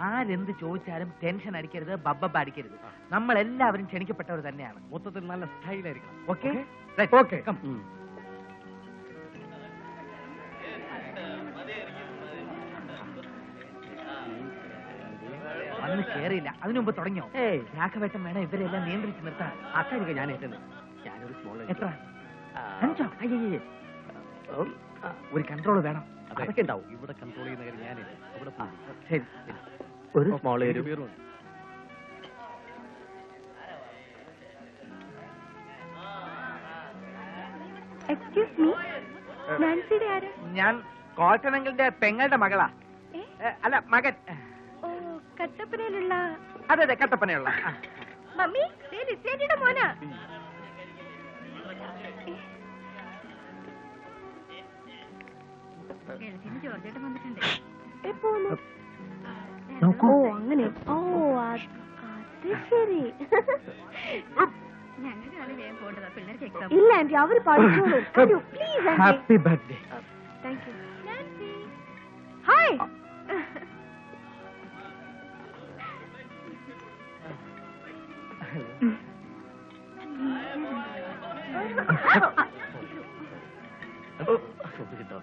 ആരെന്ത് ചോദിച്ചാലും ടെൻഷൻ അടിക്കരുത്, ബബ്ബ അടിക്കരുത്. നമ്മൾ എല്ലാവരും ക്ഷണിക്കപ്പെട്ടവർ തന്നെയാണ്. മൊത്തത്തിൽ നല്ല സ്റ്റൈലായിരിക്കണം. Okay okay. വന്ന് കേറിയില്ല, അതിനു മുമ്പ് തുടങ്ങിയോ? രാഘവേട്ടൻ വേണം ഇവരെല്ലാം നിയന്ത്രിച്ച് നിർത്താൻ. അക്കാര്യം ഞാൻ ഏറ്റത്. ഞാനൊരു സ്മോൾ എത്ര? 5? അയ്യേ, ഒരു കൺട്രോൾ വേണം. അതൊക്കെ ഉണ്ടാവും. ഇവിടെ കൺട്രോൾ ചെയ്യുന്ന കാര്യം ഞാനില്ല. അവിടെ ശരി, ഒരു സ്മോൾ എക്സ്ക്യൂസ് മീ, നാൻസിയുടെ ആര്? ഞാൻ കോട്ടനങ്ങളുടെ പെങ്ങളുടെ മകളാ. അല്ല, മകൻ. ഓ, കട്ടപ്പനയിലുള്ള. അതെ, കട്ടപ്പനയുള്ള. മമ്മി, ലിസേറ്റിയുടെ മോനാ. ഓ, അങ്ങനെ. ഓ, അത് ശരി. ഇല്ല ആന്റി, അവര് പഠിച്ചോളൂ. Please happy birthday. Thank you. Hi. കിട്ടോ?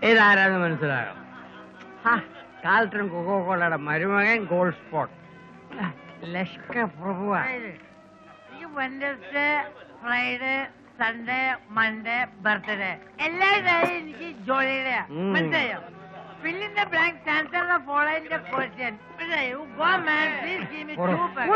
ഇതാരാന്ന് മനസ്സിലായോ? കാൽട്ടൺ കൊക്കോക്കോളയുടെ മരുമകൻ ഗോൾഡ് സ്പോട്ട് ലഷ്കർ പ്രഭുവ. Wednesday, Friday, Sunday, Monday, birthday എല്ലാ ദിവസവും എനിക്ക് ജോലിയുടെ മനസ്സിലായോ? Fill in the blank, answer the following question. Go man, please give me 2 packs.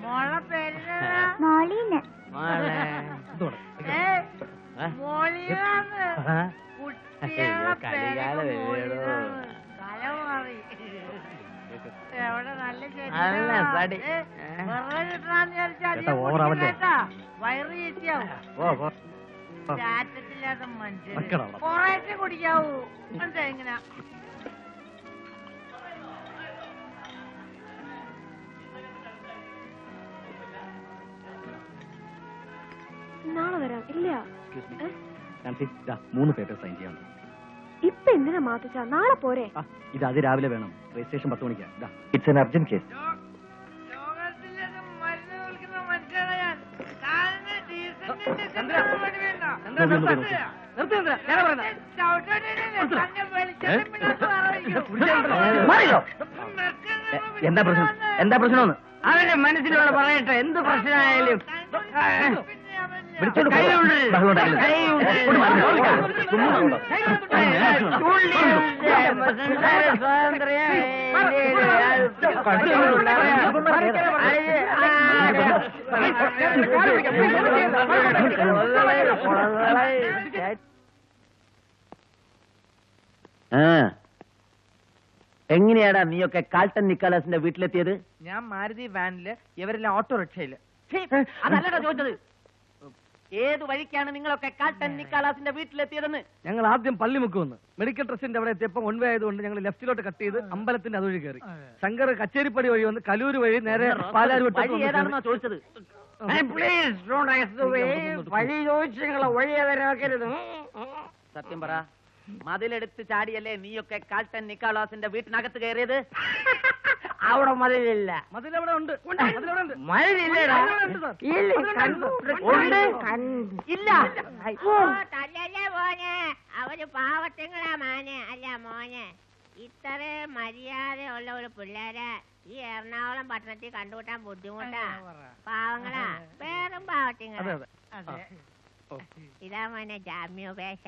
മോളെ പേര് മോളീന്. മോളിയാണ് കുട്ടികളുടെ പേര്. കല മാറി. എവിടെ നല്ല വയറ് ചേച്ചിയാവും. ചാറ്റത്തില്ലാത്ത മനുഷ്യൻ കുറേശ്ശെ കുടിക്കാവൂ. മനസ്സിലായി? ഇങ്ങനെ നാളെ വരാം. ഇല്ല, 3 പേപ്പർ സൈൻ ചെയ്യാം. ഇപ്പൊ എന്തിനാ മാറ്റിച്ചാ? നാളെ പോരെ? ഇത് അതിരാവിലെ വേണം. രജിസ്ട്രേഷൻ 10 മണിക്കാ. It's an urgent case. ലോകത്തിലൊക്കെ മരുന്ന് വിൽക്കുന്ന മനുഷ്യനാണ് ഞാൻ. കാലിന് ഡീസന്റിന്റെ എന്താ പ്രശ്നം? എന്താ പ്രശ്നമെന്ന് അവന്റെ മനസ്സിലുള്ള പറയട്ടെ. എന്ത് പ്രശ്നമായാലും എങ്ങനെയാടാ നീയൊക്കെ കാൾട്ടൺ നിക്കോളാസിന്റെ വീട്ടിലെത്തിയത്? ഞാൻ മാരുതി വാനില്, ഇവരെല്ലാം ഓട്ടോറിക്ഷയില്. അതല്ലടാ ചോദിച്ചത്. ഏത് വഴിക്കാണ് നിങ്ങളൊക്കെ കാൾട്ടൺ നിക്കോളാസിന്റെ വീട്ടിലെത്തിയതെന്ന്? ഞങ്ങൾ ആദ്യം പള്ളിമുക്ക് വന്ന് മെഡിക്കൽ ട്രസ്റ്റിന്റെ അവിടെ എത്തിയപ്പോൾ 1 വേ ആയതുകൊണ്ട് ഞങ്ങൾ ലെഫ്റ്റിലോട്ട് കട്ട് ചെയ്ത് അമ്പലത്തിന്റെ അതുവഴി കയറി. ശങ്കർ കച്ചേരിപ്പടി വഴി വന്ന് കലൂര് വഴി നേരെ പാലാരിവട്ടം. ഏതാണെന്നാ ചോദിച്ചത്? Please don't ask the way. വഴി ചോദിച്ച് നിങ്ങളെ വഴി ഏതാക്കരുത്. സത്യം പറ, മതിലെടുത്ത് ചാടിയല്ലേ നീയൊക്കെ കാൾട്ടൺ നിക്കോളാസിന്റെ വീട്ടിനകത്ത് കയറിയത്? അവിടെ മതിലില്ല. മതിലവിടെ ഉണ്ട്. മതിലില്ലടാ. ഇല്ല. മോനെ, അവര് പാവത്തിങ്ങളാ മോനെ. അല്ല മോനെ, ഇത്ര മര്യാദയുള്ള ഒരു പിള്ളേരെ ഈ എറണാകുളം പട്ടണത്തിൽ കണ്ടുകൂട്ടാൻ ബുദ്ധിമുട്ടാ. പാവങ്ങളാ, വേറും പാവത്തിങ്ങളാ. ഇതാ മോനെ ജാമ്യോപേക്ഷ.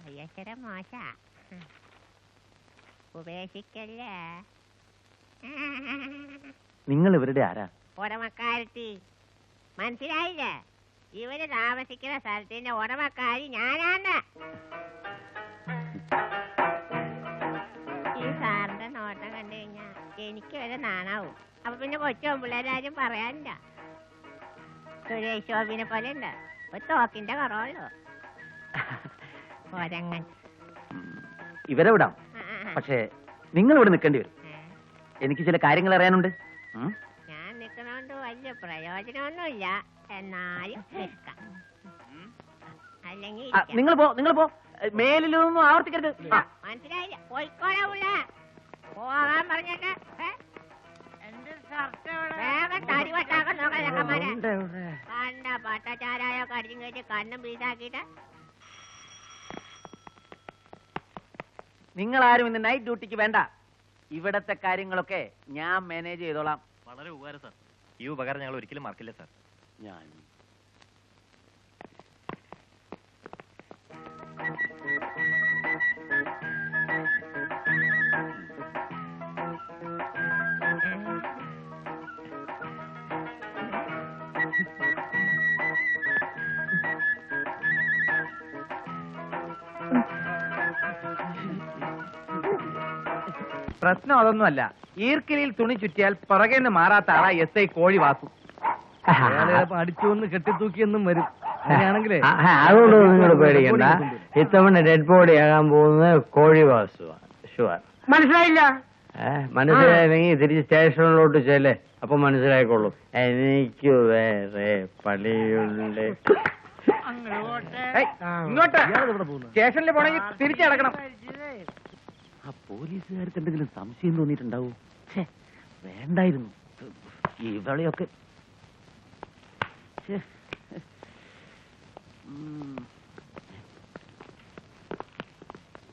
കയ്യക്ഷരം മോശ, ഉപേക്ഷിക്കല്ലേ. നിങ്ങൾ ഇവരുടെ ആരാ? ഉടമക്കാരത്തി. മനസ്സിലായില്ലേ? ഇവര് താമസിക്കുന്ന സ്ഥലത്തിന്റെ ഉടമക്കാരി ഞാനാണ്. ഈ സാറിന്റെ നോട്ടം കണ്ടു കഴിഞ്ഞാ എനിക്ക് വരെ നാണാവും. അപ്പൊ പിന്നെ കൊച്ചു പിള്ളേരാരും പറയാനില്ല. സുരേഷ് ഗോപിനെ പോലെ ഉണ്ട്, ഒരു തോക്കിന്റെ കുറവുള്ളൂ. ഒരങ്ങൻ. ഇവരെ വിടാം. പക്ഷേ നിങ്ങൾ ഇവിടെ നിൽക്കേണ്ടി വരും. എനിക്ക് ചില കാര്യങ്ങൾ അറിയാനുണ്ട്. ഞാൻ നിൽക്കണോണ്ട് വലിയ പ്രയോജനമൊന്നുമില്ല, എന്നാലും അല്ലെങ്കിൽ നിങ്ങൾ പോ മേലിലൊന്നും ആവർത്തിക്കരുത്. മനസ്സിലായില്ല, പോയിക്കോളാവൂല. പോകാൻ പറഞ്ഞിട്ട് എന്റെ ഷർട്ട് വേഗം തടി വെട്ടാക്കാൻ നോക്കാം ചക്കന്മാരെ. കണ്ട പട്ടച്ചാരായോ കടിച്ചും കയറ്റി കണ്ണും പീസാക്കിയിട്ട് നിങ്ങൾ ആരും ഇന്ന് നൈറ്റ് ഡ്യൂട്ടിക്ക് വേണ്ട. ഇവിടത്തെ കാര്യങ്ങളൊക്കെ ഞാൻ മാനേജ് ചെയ്തോളാം. വളരെ ഉപകാരം സാർ. ഈ ഉപകാരം ഞങ്ങൾ ഒരിക്കലും മറക്കില്ല സാർ. ഞാൻ പ്രശ്നം അതൊന്നുമല്ല. ഈർക്കിലിയിൽ തുണി ചുറ്റിയാൽ പുറകേന്ന് മാറാത്ത ആളാ SI കോഴി വാസു. അടിച്ചു ഒന്ന് കെട്ടിത്തൂക്കിയെന്നും വരും. അങ്ങനെയാണെങ്കിലേ അതുകൊണ്ട് നിങ്ങൾ പേടിക്കണ്ട. ഇത്തവണ ഡെഡ് ബോഡി ആകാൻ പോകുന്നത് കോഴി വാസുവാണ്. ഷുവർ. മനസ്സിലായില്ല? മനസ്സിലായില്ലെങ്കിൽ തിരിച്ച് സ്റ്റേഷനിലോട്ട് ചെല്ലേ, അപ്പൊ മനസ്സിലായിക്കോളും. എനിക്ക് വേറെ പണിയുണ്ട്. ഇങ്ങോട്ട് സ്റ്റേഷനിൽ പോണെങ്കിൽ തിരിച്ചു കിടക്കണം. ആ പോലീസുകാർക്ക് എന്തെങ്കിലും സംശയം തോന്നിയിട്ടുണ്ടാവൂ? വേണ്ടായിരുന്നു ഇവളെയൊക്കെ.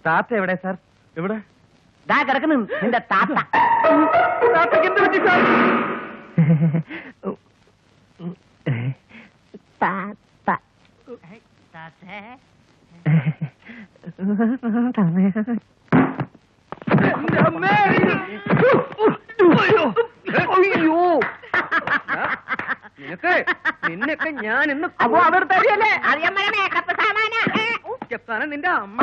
താത്ത എവിടെ സാർ? എവിടെ? ദാ കിടക്കുന്നു നിന്റെ താത്ത. താത്തയ്ക്ക് എന്ത് പറ്റി സാർ? നിന്നൊക്കെ ഞാൻ ഇന്ന് തരികയല്ലേ? നിന്റെ അമ്മ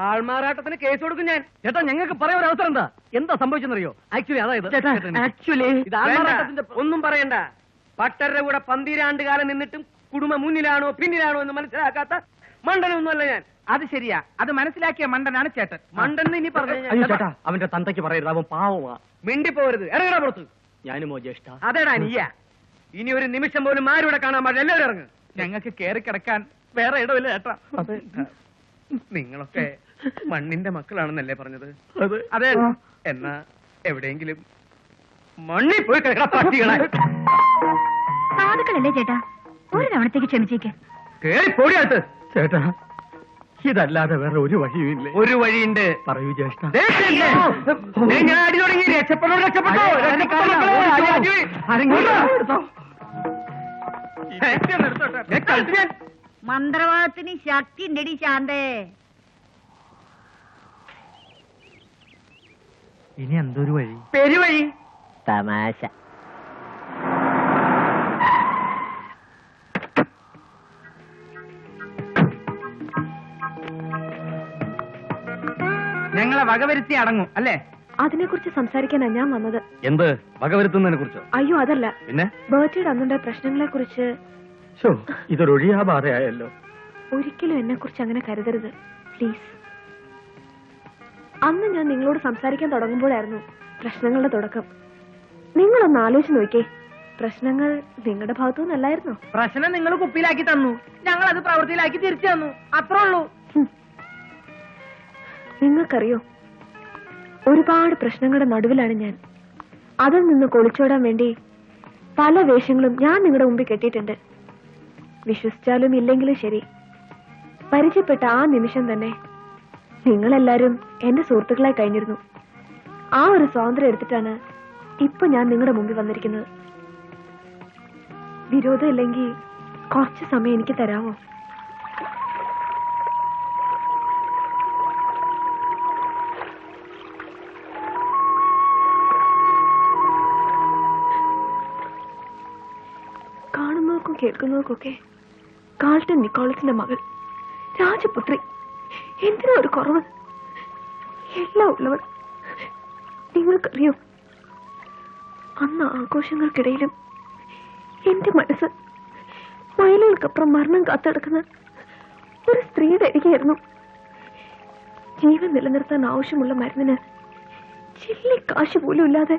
ആൾമാറാട്ടത്തിന് കേസ് കൊടുക്കും ഞാൻ. ചേട്ടാ, ഞങ്ങൾക്ക് പറയാൻ ഒരു അവസരം എന്താ സംഭവിച്ചെന്നറിയോ? ആക്ച്വലി അതായത് ഇത് ആൾമാറാട്ടത്തിന്റെ ഒന്നും പറയണ്ട. പട്ടരുടെ കൂടെ 12 കാലം നിന്നിട്ടും കുടുംബം മുന്നിലാണോ പിന്നിലാണോ എന്ന് മനസ്സിലാക്കാത്ത മണ്ടനൊന്നുമല്ല ഞാൻ. അത് ശരിയാ, അത് മനസ്സിലാക്കിയ മണ്ടനാണ് ചേട്ടൻ. മണ്ടൻ ഇനി പറഞ്ഞു ചേട്ടാ, അവന്റെ തന്തയ്ക്ക് പറയരുത്, അവൻ പാവമാ. മിണ്ടിപ്പോരുത്, ഇറങ്ങടാ പുറത്ത്. ഞാനുമോ ജ്യേഷ്ഠ? അതേടാ നീയാ. ഇനി ഒരു നിമിഷം പോലും ആരുടെ കാണാൻ പാടില്ല, എല്ലാവരും ഇറങ്ങ്. ഞങ്ങൾക്ക് കയറി കിടക്കാൻ വേറെ ഇടമില്ല ചേട്ടാ. നിങ്ങളൊക്കെ മണ്ണിന്റെ മക്കളാണെന്നല്ലേ പറഞ്ഞത്? അതെ. എന്നാ എവിടെയെങ്കിലും മണ്ണിൽ പോയി കിടക്കണ പട്ടികളെ. സാധുക്കളല്ലേ ചേട്ടാ, ഒരു തവണത്തേക്ക് ക്ഷമിച്ചേക്ക്. കേറി പൊടിയടുത്ത്. ചേട്ടാ, ഇതല്ലാതെ വേറെ ഒരു വഴിയുമില്ലേ? ഒരു വഴിയുണ്ട്. പറയൂ ജ്യേഷ്ഠ. ഞാൻ അടി തുടങ്ങി. രക്ഷപ്പെടോ, രക്ഷപ്പെട്ടോ. മന്ത്രവാദത്തിന് ശക്തി ഉണ്ടടി ശാന്തേ. ഇനി എന്തൊരു വഴി? പെരുവഴി. തമാശ. ഞങ്ങളെ വകവരുത്തി അടങ്ങും അല്ലേ? അതിനെ കുറിച്ച് സംസാരിക്കാനാ ഞാൻ വന്നത്. എന്ത് വകവരുത്തുന്നതിനെ കുറിച്ചോ? അയ്യോ അതല്ല, പിന്നെ ബർത്ത്ഡേയുടെ അന്നുണ്ടായ പ്രശ്നങ്ങളെ കുറിച്ച്. ഇതൊരൊഴിയാ ബാധയായല്ലോ. ഒരിക്കലും എന്നെ കുറിച്ച് അങ്ങനെ കരുതരുത് പ്ലീസ്. അന്ന് ഞാൻ നിങ്ങളോട് സംസാരിക്കാൻ തുടങ്ങുമ്പോഴായിരുന്നു പ്രശ്നങ്ങളുടെ തുടക്കം. നിങ്ങളൊന്ന് ആലോചിച്ച് നോക്കേ, പ്രശ്നങ്ങൾ നിങ്ങളുടെ ഭാഗത്തുനിന്നല്ലായിരുന്നോ? പ്രശ്നം നിങ്ങൾ കുപ്പിയിലാക്കി തന്നു, ഞങ്ങൾ അത് പ്രവൃത്തിയിലാക്കി തിരിച്ചു തന്നു, അത്രേ ഉള്ളൂ. നിങ്ങൾക്കറിയോ, ഒരുപാട് പ്രശ്നങ്ങളുടെ നടുവിലാണ് ഞാൻ. അതിൽ നിന്ന് കൊളിച്ചോടാൻ വേണ്ടി പല വേഷങ്ങളും ഞാൻ നിങ്ങളുടെ മുമ്പിൽ കെട്ടിയിട്ടുണ്ട്. വിശ്വസിച്ചാലും ഇല്ലെങ്കിലും ശരി, പരിചയപ്പെട്ട ആ നിമിഷം തന്നെ നിങ്ങളെല്ലാരും എന്റെ സുഹൃത്തുക്കളായി കഴിഞ്ഞിരുന്നു. ആ ഒരു സ്വാതന്ത്ര്യം എടുത്തിട്ടാണ് ഇപ്പൊ ഞാൻ നിങ്ങളുടെ മുമ്പിൽ വന്നിരിക്കുന്നത്. വിരോധം ഇല്ലെങ്കിൽ കുറച്ച് സമയം എനിക്ക് തരാമോ? കാണുന്നവർക്കും കേൾക്കുന്നവർക്കൊക്കെ കാൾട്ടൻ നിക്കോളസിന്റെ മകൾ, രാജപുത്രി, എന്തിനാ ഒരു കുറവ്? എല്ലാം ഉള്ളവർ. നിങ്ങൾക്കറിയോ, അന്ന് ആഘോഷങ്ങൾക്കിടയിലും എന്റെ മനസ്സ് മൈലുകൾക്കപ്പുറം മരണം കാത്തെടുക്കുന്ന ഒരു സ്ത്രീയുടെ അരികെയായിരുന്നു. ജീവൻ നിലനിർത്താൻ ആവശ്യമുള്ള മരുന്നിന് ചില്ലി കാശ് പോലും ഇല്ലാതെ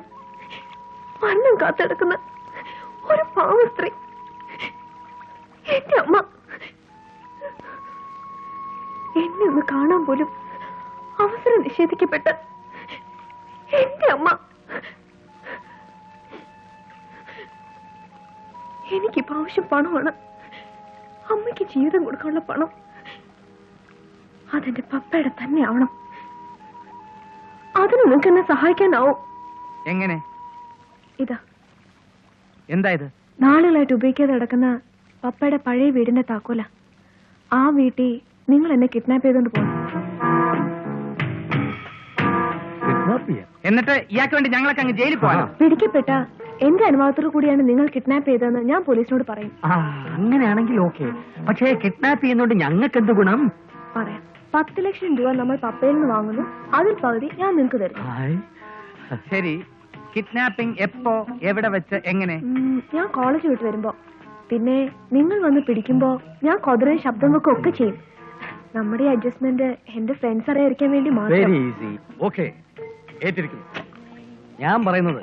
മരണം കാത്തെടുക്കുന്ന ഒരു പാവ സ്ത്രീ എന്റെ അമ്മ. എന്നെ ഒന്ന് കാണാൻ പോലും അവസരം നിഷേധിക്കപ്പെട്ട എന്റെ അമ്മ. എനിക്കിപ്പോ ആവശ്യം പണമാണ്. അമ്മയ്ക്ക് ജീവിതം കൊടുക്കാനുള്ള പണം അതെന്റെ പപ്പയുടെ തന്നെ ആവണം. അതിന് നിങ്ങൾക്ക് എന്നെ സഹായിക്കാനാവും. എങ്ങനെ? ഇതാ. എന്താ ഇത്? നാളുകളായിട്ട് ഉപയോഗിക്കാതെ കിടക്കുന്ന പപ്പയുടെ പഴയ വീടിന്റെ താക്കോല. ആ വീട്ടിൽ നിങ്ങൾ എന്നെ കിഡ്നാപ്പ് ചെയ്തോണ്ട് പോകും. എന്നിട്ട് ഇയാൾക്ക് വേണ്ടി ഞങ്ങളൊക്കെ അങ്ങ് ജയിലിൽ പോകാനോ? പിടിക്കപ്പെട്ട എന്റെ അനുഭവത്തോടു കൂടിയാണ് നിങ്ങൾ കിഡ്നാപ്പ് ചെയ്തതെന്ന് ഞാൻ പോലീസിനോട് പറയും. അങ്ങനെയാണെങ്കിൽ ഓക്കെ. പക്ഷേ കിഡ്നാപ്പ് ചെയ്യുന്നോണ്ട് ഞങ്ങൾക്ക് എന്ത് ഗുണം? പറയാം. 10 ലക്ഷം രൂപ നമ്മൾ പപ്പയിൽ നിന്ന് വാങ്ങുന്നു. അതിൽ പകുതി ഞാൻ നിങ്ങൾക്ക് തരുന്നു. ശരി. കിഡ്നാപ്പിംഗ് എപ്പോ, എവിടെ വെച്ച്, എങ്ങനെ? ഞാൻ കോളേജ് വിട്ട് വരുമ്പോ. പിന്നെ നിങ്ങൾ വന്ന് പിടിക്കുമ്പോ ഞാൻ കൊതറയും ശബ്ദം വെക്കും ഒക്കെ ചെയ്യും. നമ്മുടെ അഡ്ജസ്റ്റ്മെന്റ് എന്റെ ഫ്രണ്ട്സ് അറിയാതിരിക്കാൻ വേണ്ടി മാത്രം. Very easy. ഓക്കെ, ഏറ്റിരിക്കുന്നു. ഞാൻ പറയുന്നത്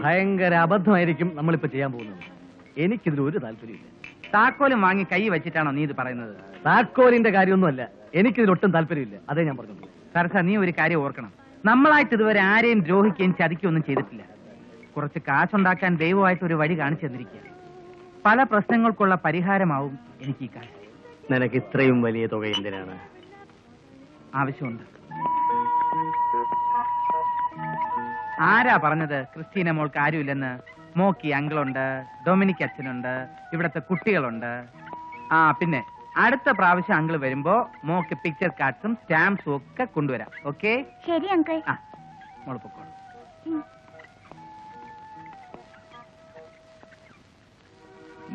ഭയങ്കര അബദ്ധമായിരിക്കും നമ്മളിപ്പോ ചെയ്യാൻ പോകുന്നത്. എനിക്കിതിൽ ഒരു താല്പര്യമില്ല. താക്കോലും വാങ്ങി കൈ വെച്ചിട്ടാണോ നീ ഇത് പറയുന്നത്? താക്കോലിന്റെ കാര്യമൊന്നുമല്ല, എനിക്കിതിലൊട്ടും താല്പര്യമില്ല. അതേ ഞാൻ പറഞ്ഞു. സരസ, നീ ഒരു കാര്യം ഓർക്കണം. നമ്മളായിട്ട് ഇതുവരെ ആരെയും ദ്രോഹിക്കുകയും ചതിക്കുകയൊന്നും ചെയ്തിട്ടില്ല. കുറച്ച് കാശുണ്ടാക്കാൻ ദൈവമായിട്ട് ഒരു വഴി കാണിച്ചു തന്നിരിക്കുക. പല പ്രശ്നങ്ങൾക്കുള്ള പരിഹാരമാവും എനിക്ക് ഈ കാശ്. നിനക്ക് ഇത്രയും വലിയ തുക എന്തിനാണ്? ആവശ്യമുണ്ട്. ആരാ പറഞ്ഞത് ക്രിസ്റ്റീന മോൾക്ക് ആരുമില്ലെന്ന്? മോക്കി അങ്കിളുണ്ട്, ഡൊമിനിക് അച്ഛനുണ്ട്, ഇവിടത്തെ കുട്ടികളുണ്ട്. ആ പിന്നെ അടുത്ത പ്രാവശ്യം അങ്കിൾ വരുമ്പോ മോക്ക് പിക്ചർ കാർഡ്സും സ്റ്റാമ്പ്സും ഒക്കെ കൊണ്ടുവരാം. ഓക്കെ? ശരി അങ്കിൾ. ആ, മോള് പൊക്കോളൂ.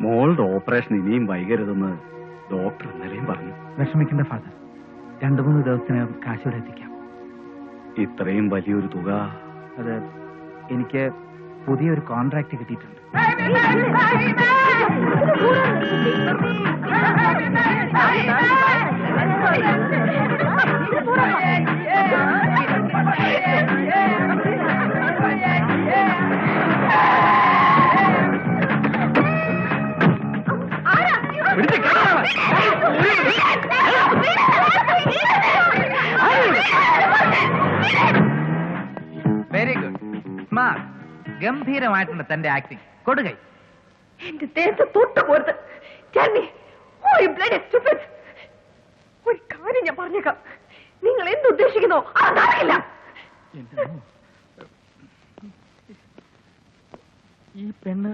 മോളുടെ ഓപ്പറേഷൻ ഇനിയും വൈകരുതെന്ന് ഡോക്ടർ ഇന്നലെയും പറഞ്ഞു. വിഷമിക്കേണ്ട ഫാദർ, 2-3 ദിവസത്തിനകം കാശോടെ എത്തിക്കാം. ഇത്രയും വലിയൊരു തുക അത് എനിക്ക് പുതിയൊരു കോൺട്രാക്ട് കിട്ടിയിട്ടുണ്ട്. Very good, smart. ഗംഭീരമായിട്ടുണ്ട് തന്റെ ആക്ടിങ്. കൊടുകൈ. എന്റെ ദേഹത്ത് തൊട്ട് പോരുത്. ഒരു കാര്യം ഞാൻ പറഞ്ഞേക്കാം. നിങ്ങൾ എന്തുദ്ദേശിക്കുന്നോ അതറിയില്ല. ഈ പെണ്ണ്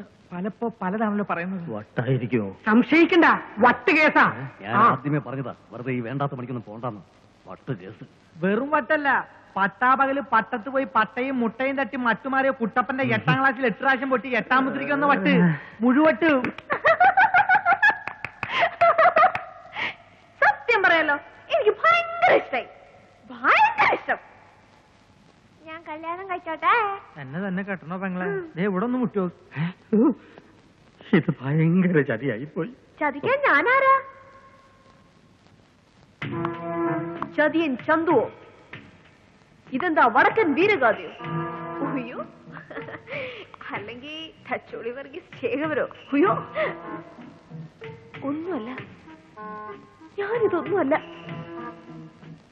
പലതാണല്ലോ പറയുന്നത്. വട്ടായിരിക്കുമോ? സംശയിക്കണ്ട, വട്ട് കേസാ. ഞാൻ ആദ്യമേ പറഞ്ഞതാ, വെറുതെ ഈ വേണ്ടാത്ത പണിക്കൊന്നും പോണ്ടെന്ന്. വട്ട് കേസ്. വെറും വട്ടല്ല, പട്ടാപകല് പട്ടത്ത് പോയി പട്ടയും മുട്ടയും തട്ടി മട്ടുമാറിയ കുട്ടപ്പന്റെ 8ാം ക്ലാസ്സിൽ 8 പ്രാവശ്യം പൊട്ടി 8ാം മുദ്രിക്കുന്ന വട്ട്. മുഴുവട്ട്. സത്യം പറയാലോ, എനിക്ക് ഭയങ്കര ഇഷ്ടായി. ഭയങ്കര ഇഷ്ടം. ഞാൻ കല്യാണം കഴിച്ചോട്ടെ? എന്നെ തന്നെ കെട്ടണോ പെങ്ങളെ? ഇവിടെ ഒന്ന് മുട്ടോ. ഇത് ഭയങ്കര ചതിയായി പോയി. ചതിക്കാൻ ഞാനാരാ? ചതിയൻ ചന്തുവോ? ഇതെന്താ വടക്കൻ വീരഗാഥയോ? ഉയ്യോ, അല്ലെങ്കിൽ തച്ചോളി വർഗീസ് ശേഖവരോ? ഉയ്യോ, ഒന്നുമല്ല. ഞാനിതൊന്നുമല്ല.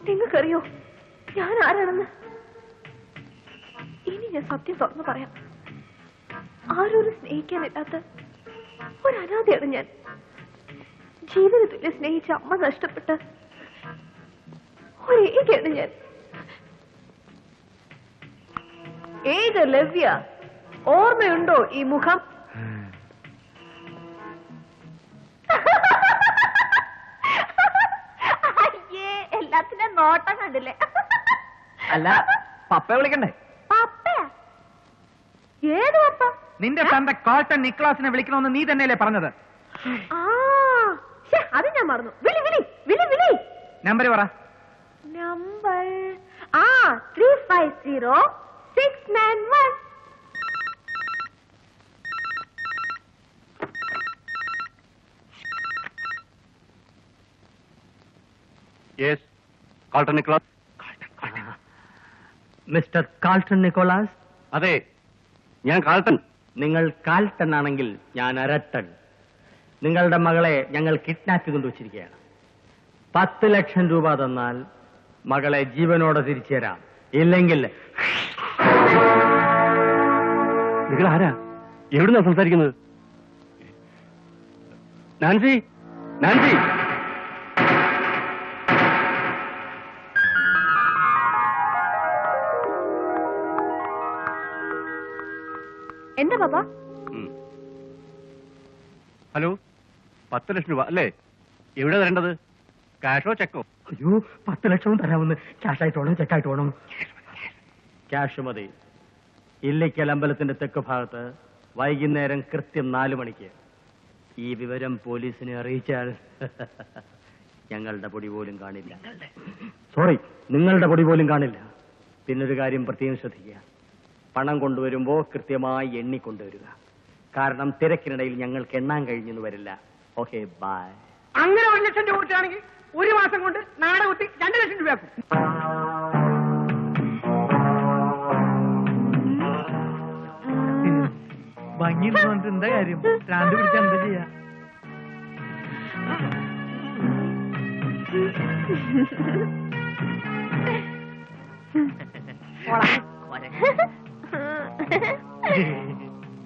നിങ്ങൾക്കറിയോ ഞാൻ ആരാണെന്ന്? ഇനി ഞാൻ സത്യം തുറന്നു പറയാം. ആരോരും സ്നേഹിക്കാനില്ലാത്ത ഒരു അനാഥയാണ് ഞാൻ. ജീവിതത്തിൽ സ്നേഹിച്ച അമ്മ നഷ്ടപ്പെട്ട ഒരു ഏകയാണ് ഞാൻ. ഏക ലവ്യ, ഓർമ്മയുണ്ടോ ഈ മുഖം? അയ്യേ, എല്ലാത്തിനും നോട്ടം കണ്ടില്ലേ? അല്ല, പപ്പയെ വിളിക്കണ്ടേ? പപ്പയാ? ഏത് പപ്പ? നിന്റെ തന്റെ കോൾട്ടൺ നിക്ലാസിനെ വിളിക്കണമെന്ന് നീ തന്നെയല്ലേ പറഞ്ഞത്? ആ, അത് ഞാൻ മറന്നു. വിളി വിളി വിളി വിളി. നമ്പർ പറ. Number 350691. Yes, Carlton Niklas. Mister Carlton Nicholas? അതെ, ഞാൻ കാൾട്ടൺ. നിങ്ങൾ കാൾട്ടൺ ആണെങ്കിൽ ഞാൻ അരട്ടൺ. നിങ്ങളുടെ മകളെ ഞങ്ങൾ കിഡ്നാപ്പ് ചെയ്തുകൊണ്ട് വെച്ചിരിക്കുകയാണ്. 10 ലക്ഷം രൂപ തന്നാൽ മകളെ ജീവനോടെ തിരിച്ചു തരാം. ഇല്ലെങ്കിൽ നിങ്ങൾ ആരാ? എവിടുന്നാ സംസാരിക്കുന്നത്? Nancy, Nancy! എന്താ പാപ്പ? ഹലോ, 10 ലക്ഷം രൂപ അല്ലേ? എവിടെ തരേണ്ടത്? കാഷോ ചെക്കോ? അയ്യോ, 10 ലക്ഷവും തരാമെന്ന്. ക്യാഷായിട്ടോണം, ചെക്കായിട്ടോണം? ക്യാഷ് മതി. ഇല്ലിക്കൽ അമ്പലത്തിന്റെ തെക്ക് ഭാഗത്ത് വൈകുന്നേരം കൃത്യം 4 മണിക്ക്. ഈ വിവരം പോലീസിനെ അറിയിച്ചാൽ ഞങ്ങളുടെ പൊടി പോലും കാണില്ല. സോറി, നിങ്ങളുടെ പൊടി പോലും കാണില്ല. പിന്നൊരു കാര്യം പ്രത്യേകം ശ്രദ്ധിക്കുക. പണം കൊണ്ടുവരുമ്പോ കൃത്യമായി എണ്ണിക്കൊണ്ടുവരിക. കാരണം തിരക്കിനിടയിൽ ഞങ്ങൾക്ക് എണ്ണാൻ കഴിഞ്ഞെന്ന് വരില്ല. Okay, bye. അങ്ങനെ 1 ലക്ഷം രൂപ കൊടുക്കുകയാണെങ്കിൽ 1 മാസം കൊണ്ട് നാടക കുത്തി 2 ലക്ഷം രൂപയാക്കും. ഭംഗി എന്താ കാര്യം? സ്റ്റാൻഡ് പിടിച്ചാ എന്താ ചെയ്യാ?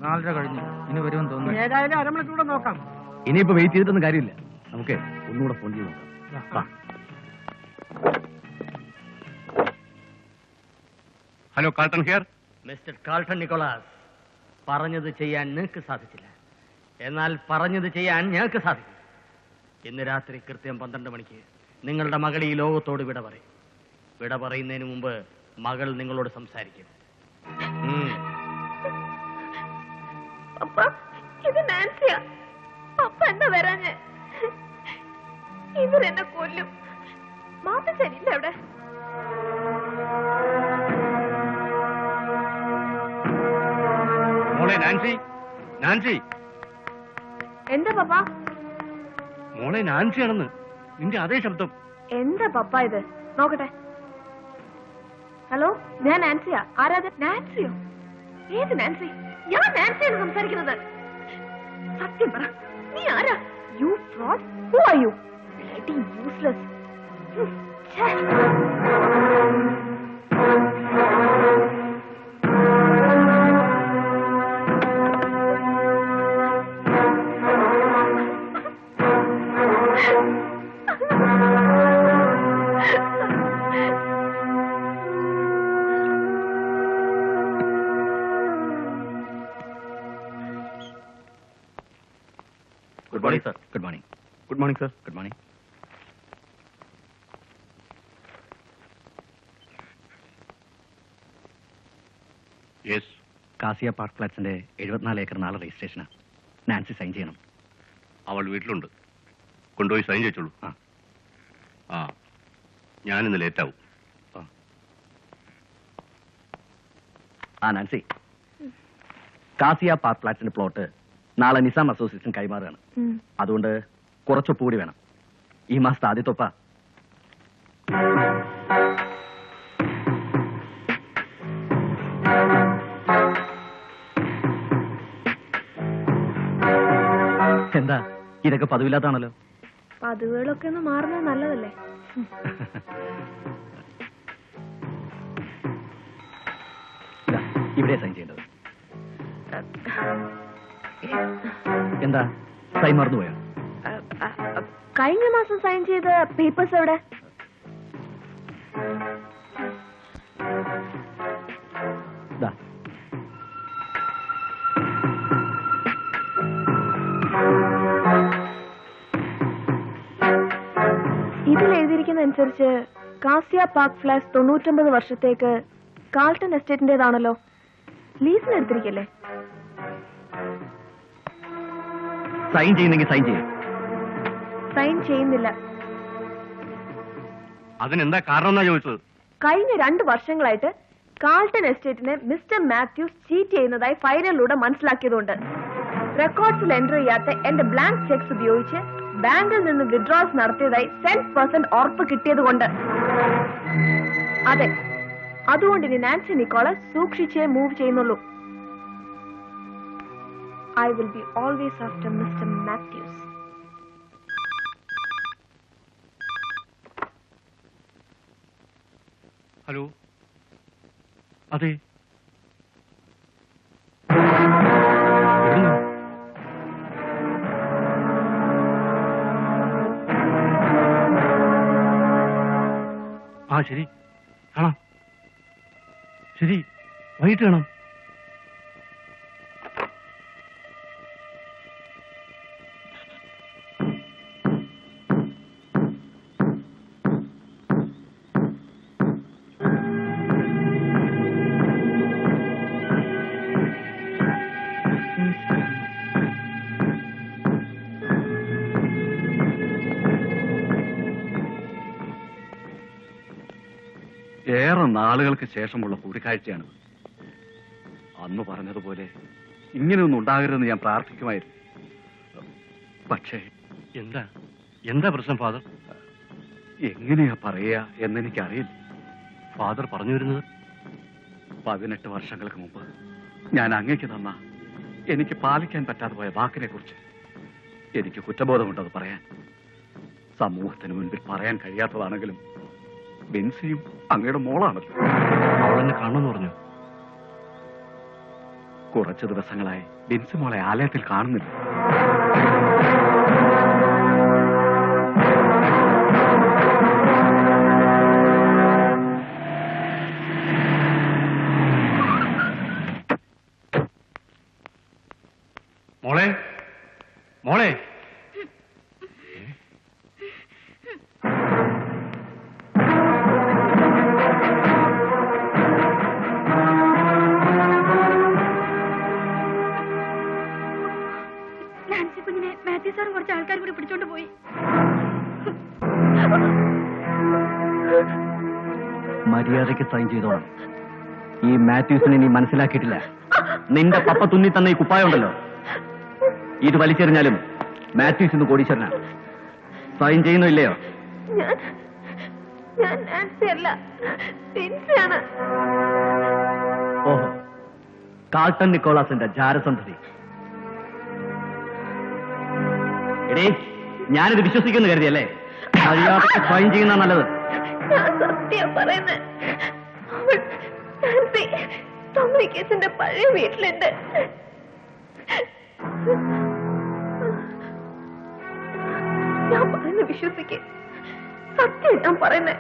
നാലര കഴിഞ്ഞു, ഇനി വരുമെന്ന് തോന്നുന്നു. ഏതായാലും അരമണിക്കൂടെ നോക്കാം. ഇനിയിപ്പോ വെയിറ്റ് ചെയ്തിട്ടൊന്നും കാര്യമില്ല. നമുക്ക് ഒന്നുകൂടെ ഫോൺ ചെയ്ത് നോക്കാം. Hello, Carlton here. Mister Carlton Nicholas, പറഞ്ഞത് ചെയ്യാൻ നിങ്ങൾക്ക് സാധിച്ചില്ല. എന്നാൽ പറഞ്ഞത് ചെയ്യാൻ ഞങ്ങൾക്ക് സാധിക്കും. ഇന്ന് രാത്രി കൃത്യം 12 മണിക്ക് നിങ്ങളുടെ മകൾ ഈ ലോകത്തോട് വിട പറയും. വിട പറയുന്നതിന് മുമ്പ് മകൾ നിങ്ങളോട് സംസാരിക്കും. പപ്പ, ഇത് നാൻസിയാ. പപ്പ എന്താ വരാഞ്ഞ്? ഇവരെന്നെ കൊല്ലും. മാപ്പ ശരിയില്ല അവിടെ. മോളെ നാൻസി, നാൻസി! എന്താ പപ്പ? മോളെ നാൻസിയാണെന്ന്. നിന്റെ അതേ ശബ്ദം. എന്താ പപ്പ ഇത്? നോക്കട്ടെ. ഹലോ, ഞാൻ നാൻസിയാ. ആരാത്? നാൻസിയോ? ഏത് നാൻസി? ഞാൻ നാൻസിയാണ് സംസാരിക്കുന്നത്. സത്യം പറ, നീ ആരാ? You fraud. Who are you? Bloody useless. Good morning sir. Good morning. Good morning sir. Good morning. Yes. Cassia park ഫ്ലാറ്റ്സിന്റെ 74 ഏക്കർ നാളെ രജിസ്ട്രേഷനാ. നാൻസി സൈൻ ചെയ്യണം. അവൾ വീട്ടിലുണ്ട്. കൊണ്ടുപോയി സൈൻ ചെയ്യിച്ചോളൂ. ആ, ഞാനിന്ന് ലേറ്റാവും. നാൻസി, കാസിയ പാർക്ക് ഫ്ലാറ്റ്സിന്റെ പ്ലോട്ട് നാളെ നിസാം അസോസിയേഷൻ കൈമാറുകയാണ്. അതുകൊണ്ട് കുറച്ചൊപ്പ് കൂടി വേണം. ഈ മാസത്തെ ആദ്യത്തൊപ്പ. എന്താ, ഇതൊക്കെ പതിവില്ലാത്താണല്ലോ. പതിവുകളൊക്കെ ഒന്ന് മാറുന്നത് നല്ലതല്ലേ? ഇവിടെ സൈൻ ചെയ്യേണ്ടത്. എന്താ, സൈൻ മറന്നുപോയോ? കഴിഞ്ഞ മാസം സൈൻ ചെയ്ത പേപ്പേഴ്സ് എവിടെ? ഇതിൽ എഴുതിയിരിക്കുന്ന അനുസരിച്ച് കാസിയ പാർക്ക് ഫ്ലാറ്റ്സ് 99 വർഷത്തേക്ക് കാൾട്ടൺ എസ്റ്റേറ്റിന്റേതാണല്ലോ. ലീസിന് എടുത്തിരിക്കല്ലേ? സൈൻ ചെയ്യുന്നെങ്കിൽ സൈൻ ചെയ്യും. സൈൻ ചെയ്യുന്നില്ല. അതിനെന്താ കാരണം എന്നാ ചോദിച്ചത്? കഴിഞ്ഞ 2 വർഷങ്ങളായിട്ട് കാൾട്ടൺ എസ്റ്റേറ്റിനെ മിസ്റ്റർ മാത്യൂസ് ചീറ്റ് ചെയ്യുന്നതായി ഫയലിലൂടെ മനസ്സിലാക്കിയതുകൊണ്ട് റെക്കോർഡ്സിൽ എൻട്രി ചെയ്യാത്ത എന്റെ ബ്ലാങ്ക് ചെക്സ് ഉപയോഗിച്ച് ബാങ്കിൽ നിന്ന് വിഡ്രോൾസ് നടത്തിയതായി 10% ഉറപ്പ് കിട്ടിയതുകൊണ്ട്. അതെ, അതുകൊണ്ട് ഇനി നാൻസി നിക്കോളസ് സൂക്ഷിച്ചേ മൂവ് ചെയ്യുന്നുള്ളൂ. I will be always after Mr. Matthews. Hello, അതെ, ആ ശരി, കാണാം. ശരി, വൈകിട്ട് കാണാം. ഏറെ നാളുകൾക്ക് ശേഷമുള്ള കൂടിക്കാഴ്ചയാണ്. അന്ന് പറഞ്ഞതുപോലെ ഇങ്ങനെയൊന്നും ഉണ്ടാകരുതെന്ന് ഞാൻ പ്രാർത്ഥിക്കുമായിരുന്നു. പക്ഷേ എന്താ പ്രശ്നം ഫാദർ? എങ്ങനെയാ പറയുക എന്നെനിക്കറിയില്ല. ഫാദർ പറഞ്ഞു വരുന്നത് 18 വർഷങ്ങൾക്ക് മുമ്പ് ഞാൻ അങ്ങേക്ക് തന്ന എനിക്ക് പാലിക്കാൻ പറ്റാതെ പോയ വാക്കിനെ കുറിച്ച് എനിക്ക് കുറ്റബോധമുണ്ടത് പറയാൻ. സമൂഹത്തിന് മുൻപിൽ പറയാൻ കഴിയാത്തതാണെങ്കിലും ബെൻസിയും അങ്ങയുടെ മോളാണല്ലോ. അവളെന്നെ കാണുമെന്ന് പറഞ്ഞു. കുറച്ചു ദിവസങ്ങളായി ബെൻസി മോളെ ആലയത്തിൽ കാണുന്നില്ല. മോളെ, മോളെ, സാറും കുറച്ച് ആൾക്കാർ കൂടി പിടിച്ചോണ്ട് പോയി. മര്യാദയ്ക്ക് സൈൻ ചെയ്തോളാം. ഈ മാത്യൂസിനെ നീ മനസ്സിലാക്കിയിട്ടില്ല. നിന്റെ പപ്പ തുന്നി തന്ന ഈ കുപ്പായുണ്ടല്ലോ, ഇത് വലിച്ചെറിഞ്ഞാലും മാത്യൂസ് ഇന്ന് കോടീശ്വരനാ. സൈൻ ചെയ്യുന്നോ ഇല്ലയോ? ഓഹോ, കാൾട്ടൺ നിക്കോളാസിന്റെ ജാരസന്ധതി. എടേ, ഞാനിത് വിശ്വസിക്കുന്നു കരുതിയല്ലേ? മര്യാദയ്ക്ക് സൈൻ ചെയ്യുന്ന നല്ലത്. കേസിന്റെ പഴയ വീട്ടിലുണ്ട്. ഞാൻ പറയുന്ന വിശ്വസിക്ക്. സത്യം ഞാൻ പറയുന്നേ.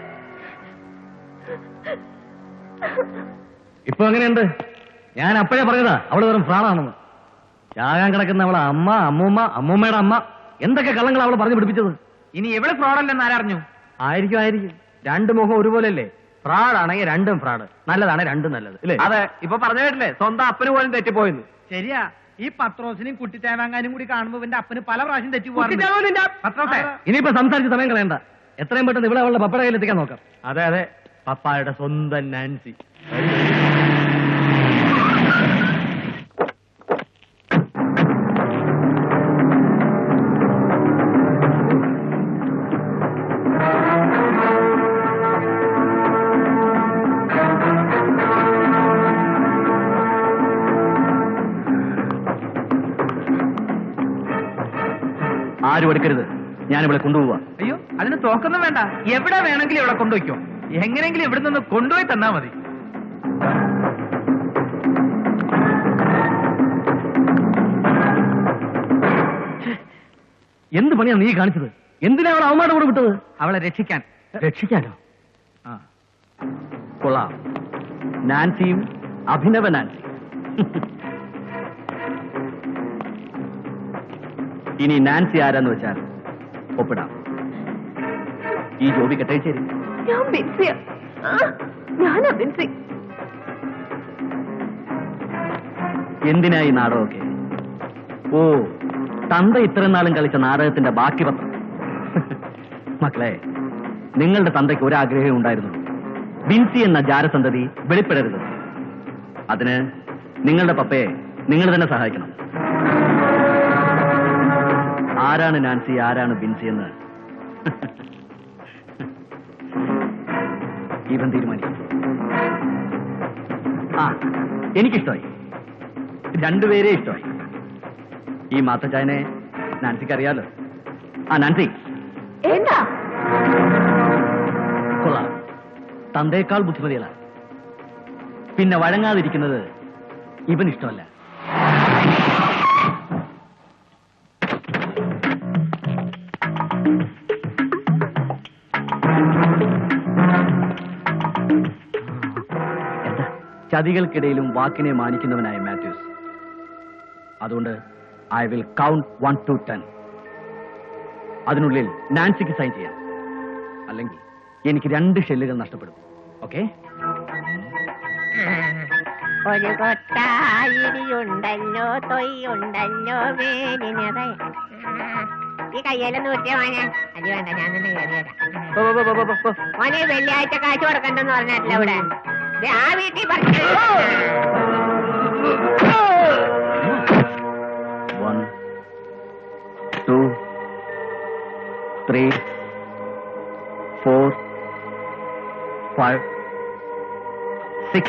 ഇപ്പൊ എങ്ങനെയുണ്ട്? ഞാൻ അപ്പോഴേ പറഞ്ഞതാ അവള് വെറും ഫ്രാണാണെന്ന്. ചാകാൻ കിടക്കുന്ന അവളെ അമ്മ, അമ്മൂമ്മ, അമ്മൂമ്മയുടെ അമ്മ, എന്തൊക്കെ കള്ളങ്ങൾ അവള് പറഞ്ഞു പിടിപ്പിച്ചത്. ഇനി എവിടെ ഫ്രോഡല്ലെന്ന് ആരറിഞ്ഞു? ആയിരിക്കും. രണ്ട് മുഖം ഒരുപോലെയല്ലേ? ഫ്രാഡാണെങ്കിൽ രണ്ടും ഫ്രാഡ്, നല്ലതാണ് രണ്ടും നല്ലത്. അതെ, ഇപ്പൊ പറഞ്ഞു കേട്ടില്ലേ, സ്വന്തം അപ്പന് പോലും തെറ്റിപ്പോയെന്ന്. ശരിയാ. ഈ പത്രോസിനും കുട്ടിത്തേവാങ്ങാനും കൂടി കാണുമ്പോ എന്റെ അപ്പന് പല പ്രാവശ്യം തെറ്റിപ്പോവാറുണ്ട്. ഇനിയിപ്പോ സംസാരിച്ച് സമയം കളയണ്ട. എത്രയും പെട്ടെന്ന് ഇവിടെ അവളുടെ പപ്പയുടെ കയ്യിൽ എത്തിക്കാൻ നോക്കാം. അതെ, പപ്പായുടെ സ്വന്തം നാൻസി. ആരും എടുക്കരുത്, ഞാനിവിടെ കൊണ്ടുപോവാ. അയ്യോ, അതിന് തോക്കൊന്നും വേണ്ട. എവിടെ വേണമെങ്കിലും ഇവിടെ കൊണ്ടുവയ്ക്കോ. എങ്ങനെയെങ്കിലും ഇവിടെ നിന്ന് കൊണ്ടുപോയി തന്നാ മതി. എന്ത് പണിയാണ് നീ കാണിച്ചത്? എന്തിനാ അവളെ അവന്മാരുടെ കൂടെ വിട്ടത്? അവളെ രക്ഷിക്കാൻ. രക്ഷിക്കാനോ? കൊള്ളാം. നാൻസിയും അഭിനവ നാൻസി. ഇനി നാൻസി ആരാന്ന് വെച്ചാൽ ഒപ്പിടാം. ഈ ജോബി കെട്ടയച്ചേരി. എന്തിനായി നാടകമൊക്കെ? ഓ, തന്ത ഇത്രയും നാളും കളിച്ച നാടകത്തിന്റെ ബാക്കി പത്രം. മക്കളെ, നിങ്ങളുടെ തന്തയ്ക്ക് ഒരാഗ്രഹം ഉണ്ടായിരുന്നു. ബിൻസി എന്ന ജാരസന്തതി വെളിപ്പെടരുത്. അതിന് നിങ്ങളുടെ പപ്പയെ നിങ്ങൾ തന്നെ സഹായിക്കണം. ആരാണ് നാൻസി, ആരാണ് ബിൻസി എന്ന് ഇവൻ തീരുമാനിക്കും. ആ എനിക്കിഷ്ടമായി, രണ്ടുപേരെ ഇഷ്ടമായി. ഈ മാത്തച്ചായനെ നാൻസിക്ക് അറിയാലോ. ആ നാൻസി, എന്താ കൊള്ളാം, തന്തേക്കാൾ ബുദ്ധിമതിയല്ല. പിന്നെ വഴങ്ങാതിരിക്കുന്നത് ഇവൻ ഇഷ്ടമല്ല. എന്താ? ചതികൾക്കിടയിലും വാക്കിനെ മാനിക്കുന്നവനായ മാത്യൂസ്. അതുകൊണ്ട് ഐ വിൽ കൗണ്ട് 1 to 10. അതിനുള്ളിൽ നാൻസിക്ക് സൈൻ ചെയ്യാം, അല്ലെങ്കിൽ എനിക്ക് 2 ഷെല്ലുകൾ നഷ്ടപ്പെടും. ഓക്കെ? ഒരു കൊട്ടായിരിയുണ്ടല്ലോ തൊയ്യുണ്ടല്ലോ വേദിനത. ഈ കയ്യിലൊന്നും ഊറ്റിയ മോനെ. അത് വേണ്ട, ഞാൻ തന്നെ കയറിയേക്കാം. മോനെ വെള്ളിയാഴ്ച കാശ് കൊടുക്കണ്ടെന്ന് പറഞ്ഞിട്ടില്ല ഇവിടെ. ആ വീട്ടിൽ പറഞ്ഞു. 1 2 3 4 5 6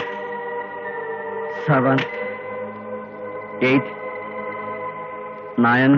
7 8 9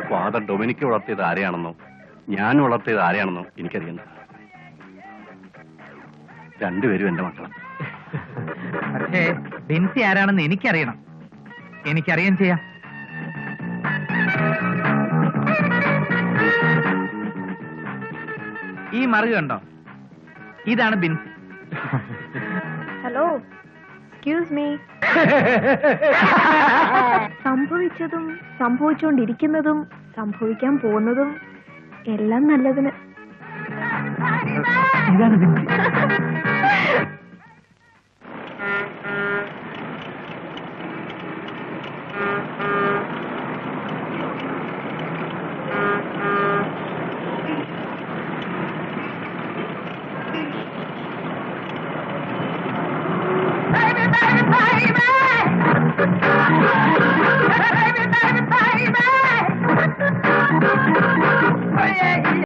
ഫാദർ ഡൊമിനിക്ക് വളർത്തിയത് ആരെയാണെന്നോ ഞാൻ വളർത്തിയത് ആരെയാണെന്നോ എനിക്കറിയുന്നു. രണ്ടുപേരും എന്റെ മക്കളാണ്. പക്ഷേ ബിൻസി ആരാണെന്ന് എനിക്കറിയണം. എനിക്കറിയാൻ ചെയ്യാം. ഈ മറുക കണ്ടോ? ഇതാണ് ബിൻസി. Hello, excuse me. സംഭവിച്ചതും സംഭവിച്ചുകൊണ്ടിരിക്കുന്നതും സംഭവിക്കാൻ പോകുന്നതും എല്ലാം നല്ലതിന്. ഇതാണ് ബിൻസി.